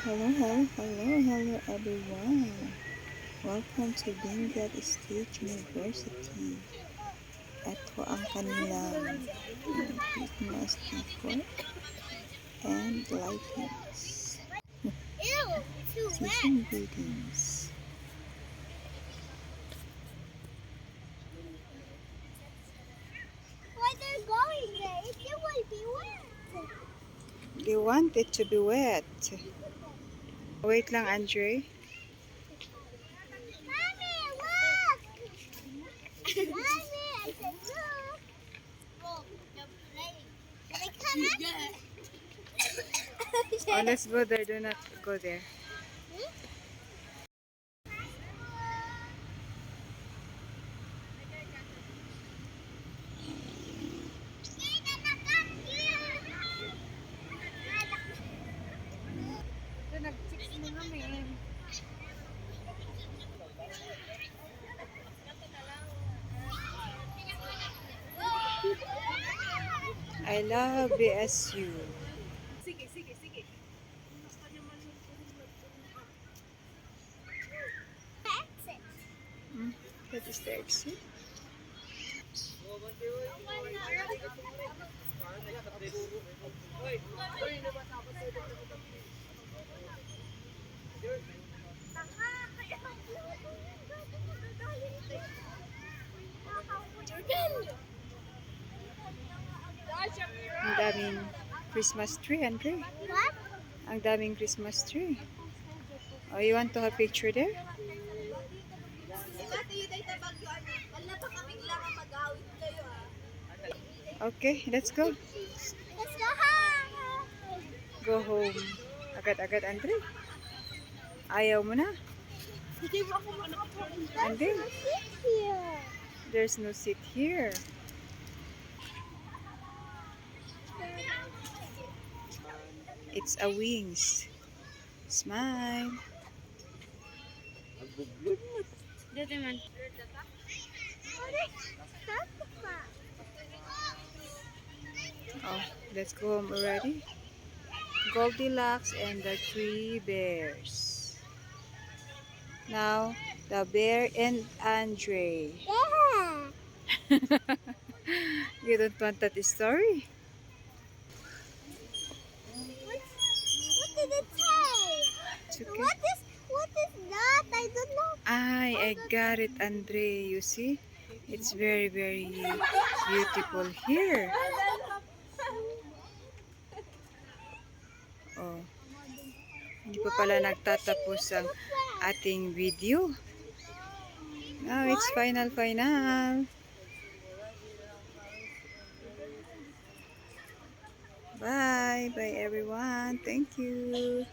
Hello everyone. Welcome to Benguet State University. Ito ang kanilang Christmas decor and lightings. Season greetings. Why they're going there? It will be wet. They want it to be wet. Wait lang, Andre. Mommy, look! Mommy, I said look! Oh, they're playing. They come Oh, let's go there. Do not go there. I love BSU. That is the exit. Ang daming Christmas tree, Andre. What? Ang daming Christmas tree. Oh, you want to have a picture there? Okay, let's go. Let's go home. Go home. Agad-agad, Andre. Ayaw mo na. Andre, Sit here. there's no seat here. It's a wings. Smile. Oh, let's go home already. Goldilocks and the three bears. Now, the bear and Andre. Yeah. You don't want that story? What did it say? It's okay. What is that? I don't know. I got it, Andre. You see? It's very, very beautiful here. Oh. Hindi pa pala nagtatapos ang ating video. Now it's final. Bye everyone. Thank you.